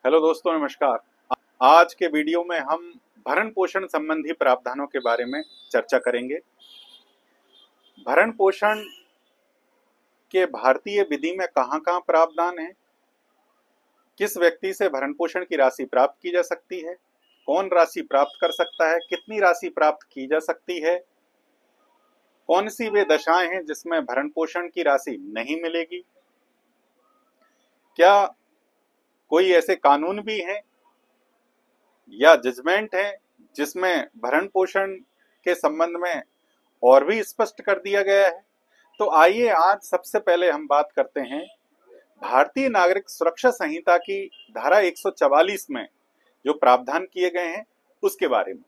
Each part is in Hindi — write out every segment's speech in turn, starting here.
हेलो दोस्तों, नमस्कार। आज के वीडियो में हम भरण पोषण संबंधी प्रावधानों के बारे में चर्चा करेंगे। भरण पोषण के भारतीय विधि में कहाँ-कहाँ प्रावधान है, किस व्यक्ति से भरण पोषण की राशि प्राप्त की जा सकती है, कौन राशि प्राप्त कर सकता है, कितनी राशि प्राप्त की जा सकती है, कौन सी वे दशाएं हैं जिसमें भरण पोषण की राशि नहीं मिलेगी, क्या कोई ऐसे कानून भी हैं या जजमेंट है जिसमें भरण पोषण के संबंध में और भी स्पष्ट कर दिया गया है। तो आइए आज सबसे पहले हम बात करते हैं भारतीय नागरिक सुरक्षा संहिता की धारा 144 में जो प्रावधान किए गए हैं उसके बारे में।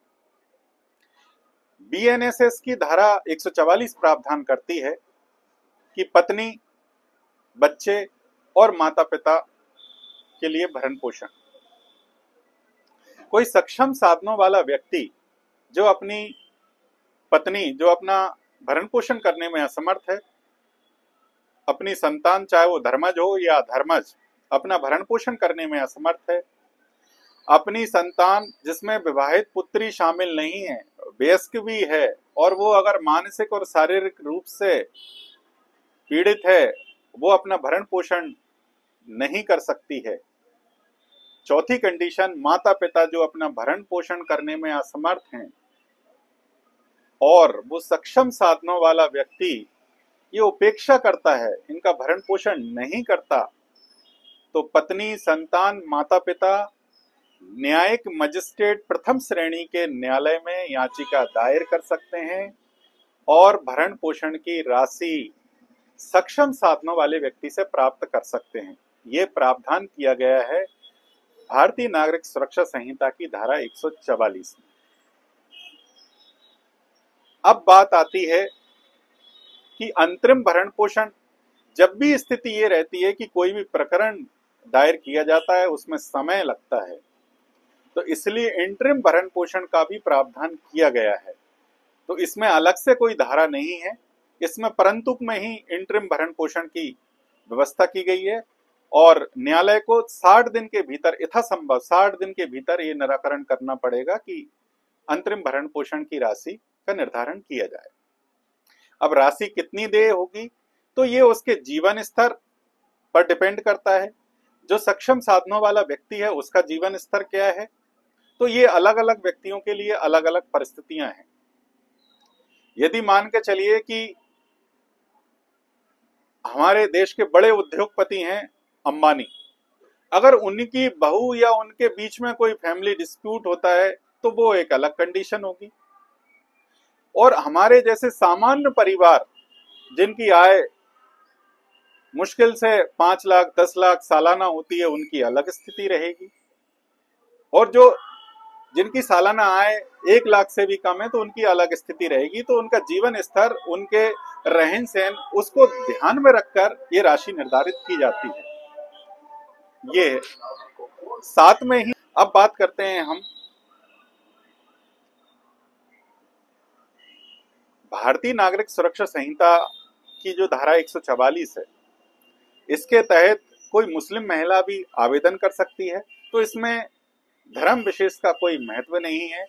बीएनएसएस की धारा 144 प्रावधान करती है कि पत्नी, बच्चे और माता पिता के लिए भरण पोषण, कोई सक्षम साधनों वाला व्यक्ति जो अपनी पत्नी जो अपना भरण पोषण करने में असमर्थ है, अपनी संतान चाहे वो धर्मज हो या अधर्मज अपना भरण पोषण करने में असमर्थ है, अपनी संतान जिसमें विवाहित पुत्री शामिल नहीं है, वयस्क भी है और वो अगर मानसिक और शारीरिक रूप से पीड़ित है, वो अपना भरण पोषण नहीं कर सकती है। चौथी कंडीशन, माता पिता जो अपना भरण पोषण करने में असमर्थ हैं और वो सक्षम साधनों वाला व्यक्ति ये उपेक्षा करता है, इनका भरण पोषण नहीं करता, तो पत्नी, संतान, माता पिता न्यायिक मजिस्ट्रेट प्रथम श्रेणी के न्यायालय में याचिका दायर कर सकते हैं और भरण पोषण की राशि सक्षम साधनों वाले व्यक्ति से प्राप्त कर सकते हैं। ये प्रावधान किया गया है भारतीय नागरिक सुरक्षा संहिता की धारा 144 में। अब बात आती है कि अंतरिम भरण पोषण, जब भी स्थिति ये रहती है कि कोई भी प्रकरण दायर किया जाता है उसमें समय लगता है, तो इसलिए इंटरिम भरण पोषण का भी प्रावधान किया गया है। तो इसमें अलग से कोई धारा नहीं है, इसमें परंतु में ही इंटरिम भरण पोषण की व्यवस्था की गई है और न्यायालय को 60 दिन के भीतर, यथासंभव 60 दिन के भीतर ये निराकरण करना पड़ेगा कि अंतरिम भरण पोषण की राशि का निर्धारण किया जाए। अब राशि कितनी देय होगी तो ये उसके जीवन स्तर पर डिपेंड करता है। जो सक्षम साधनों वाला व्यक्ति है उसका जीवन स्तर क्या है, तो ये अलग अलग व्यक्तियों के लिए अलग अलग परिस्थितियां हैं। यदि मान के चलिए कि हमारे देश के बड़े उद्योगपति हैं अंबानी, अगर उनकी बहू या उनके बीच में कोई फैमिली डिस्प्यूट होता है तो वो एक अलग कंडीशन होगी। और हमारे जैसे सामान्य परिवार जिनकी आय मुश्किल से 5 लाख 10 लाख सालाना होती है, उनकी अलग स्थिति रहेगी। और जो जिनकी सालाना आय 1 लाख से भी कम है तो उनकी अलग स्थिति रहेगी। तो उनका जीवन स्तर, उनके रहन सहन, उसको ध्यान में रखकर ये राशि निर्धारित की जाती है। ये साथ में ही अब बात करते हैं हम भारतीय नागरिक सुरक्षा संहिता की जो धारा 144 है, इसके तहत कोई मुस्लिम महिला भी आवेदन कर सकती है। तो इसमें धर्म विशेष का कोई महत्व नहीं है,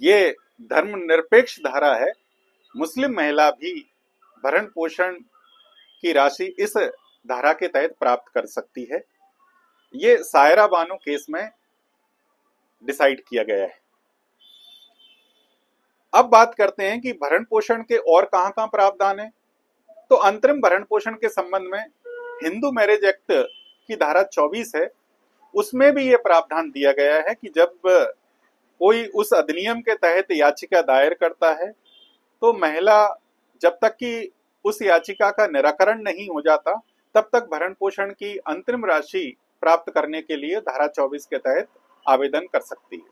ये धर्मनिरपेक्ष धारा है। मुस्लिम महिला भी भरण पोषण की राशि इस धारा के तहत प्राप्त कर सकती है। ये सायरा बानो केस में डिसाइड किया गया है। अब बात करते हैं कि भरण पोषण के और कहां-कहां प्रावधान है। तो अंतरिम भरण पोषण के संबंध में हिंदू मैरिज एक्ट की धारा 24 है, उसमें भी ये प्रावधान दिया गया है कि जब कोई उस अधिनियम के तहत याचिका दायर करता है तो महिला जब तक कि उस याचिका का निराकरण नहीं हो जाता तब तक भरण पोषण की अंतरिम राशि प्राप्त करने के लिए धारा 24 के तहत आवेदन कर सकती है।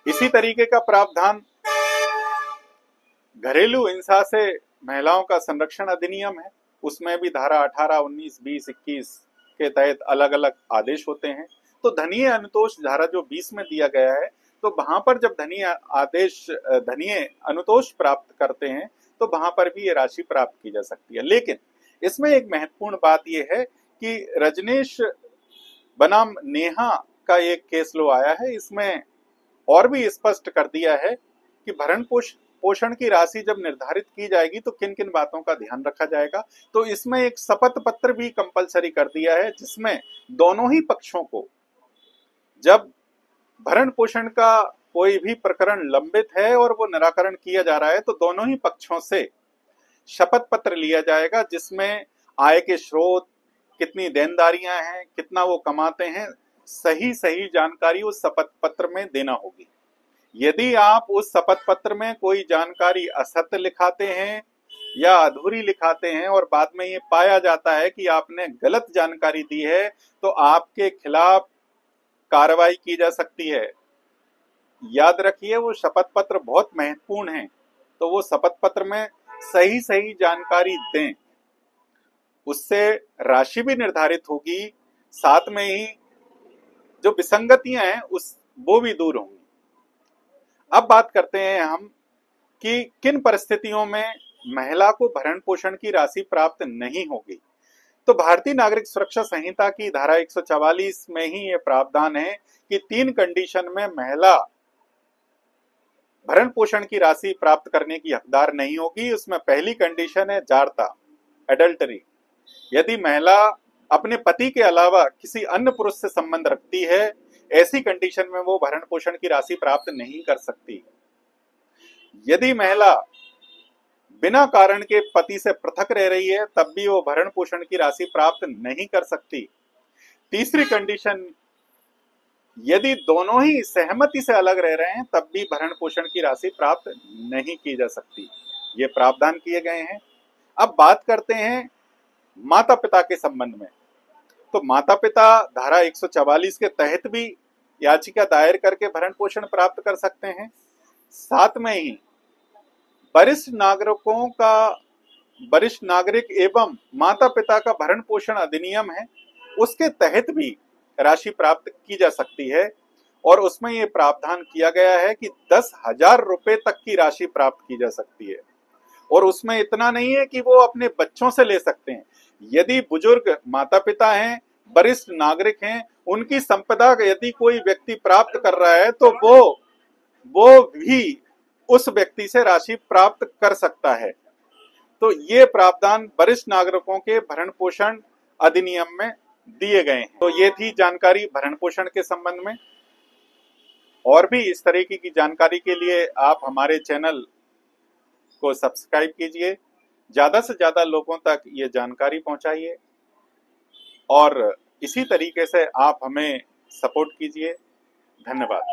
इसी तरीके का प्रावधान घरेलू हिंसा से महिलाओं का संरक्षण अधिनियम है, उसमें भी धारा 18, 19, 20, 21 के तहत अलग अलग आदेश होते हैं। तो धनीय अनुतोष धारा जो 20 में दिया गया है, तो वहां पर जब धनीय अनुतोष प्राप्त करते हैं तो वहां पर भी ये राशि प्राप्त की जा सकती है। लेकिन इसमें एक महत्वपूर्ण बात यह है कि रजनीश बनाम नेहा का एक केस लो आया है। इसमें और भी स्पष्ट कर दिया है कि भरण पोषण की राशि जब निर्धारित की जाएगी तो किन किन बातों का ध्यान रखा जाएगा। तो इसमें एक शपथ पत्र भी कंपलसरी कर दिया है, जिसमें दोनों ही पक्षों को, जब भरण पोषण का कोई भी प्रकरण लंबित है और वो निराकरण किया जा रहा है, तो दोनों ही पक्षों से शपथ पत्र लिया जाएगा, जिसमें आय के स्रोत, कितनी देनदारियां हैं, कितना वो कमाते हैं, सही सही जानकारी उस शपथ पत्र में देना होगी। यदि आप उस शपथ पत्र में कोई जानकारी असत्य लिखाते हैं या अधूरी लिखाते हैं और बाद में ये पाया जाता है कि आपने गलत जानकारी दी है, तो आपके खिलाफ कार्रवाई की जा सकती है। याद रखिए, वो शपथ पत्र बहुत महत्वपूर्ण है, तो वो शपथ पत्र में सही सही जानकारी दें, उससे राशि भी निर्धारित होगी, साथ में ही जो विसंगतियां हैं वो भी दूर होंगी। अब बात करते हैं हम कि किन परिस्थितियों में महिला को भरण पोषण की राशि प्राप्त नहीं होगी। तो भारतीय नागरिक सुरक्षा संहिता की धारा 144 में ही ये प्रावधान है कि 3 कंडीशन में महिला भरण पोषण की राशि प्राप्त करने की हकदार नहीं होगी। उसमें पहली कंडीशन है जारता, एडल्टरी। यदि महिला अपने पति के अलावा किसी अन्य पुरुष से संबंध रखती है, ऐसी कंडीशन में वो भरण पोषण की राशि प्राप्त नहीं कर सकती। यदि महिला बिना कारण के पति से पृथक रह रही है, तब भी वो भरण पोषण की राशि प्राप्त नहीं कर सकती। तीसरी कंडीशन, यदि दोनों ही सहमति से अलग रह रहे हैं, तब भी भरण पोषण की राशि प्राप्त नहीं की जा सकती। ये प्रावधान किए गए हैं। अब बात करते हैं माता पिता के संबंध में। तो माता पिता धारा 144 के तहत भी याचिका दायर करके भरण पोषण प्राप्त कर सकते हैं। साथ में ही वरिष्ठ नागरिक एवं माता पिता का भरण पोषण अधिनियम है, उसके तहत भी राशि प्राप्त की जा सकती है। और उसमें यह प्रावधान किया गया है कि 10,000 रुपए तक की राशि प्राप्त की जा सकती है। और उसमें इतना नहीं है कि वो अपने बच्चों से ले सकते हैं। यदि बुजुर्ग माता पिता हैं, वरिष्ठ नागरिक हैं, उनकी संपदा यदि कोई व्यक्ति प्राप्त कर रहा है, तो वो भी उस व्यक्ति से राशि प्राप्त कर सकता है। तो ये प्रावधान वरिष्ठ नागरिकों के भरण पोषण अधिनियम में दिए गए हैं। तो ये थी जानकारी भरण पोषण के संबंध में। और भी इस तरीके की जानकारी के लिए आप हमारे चैनल को सब्सक्राइब कीजिए, ज्यादा से ज्यादा लोगों तक ये जानकारी पहुंचाइए और इसी तरीके से आप हमें सपोर्ट कीजिए। धन्यवाद।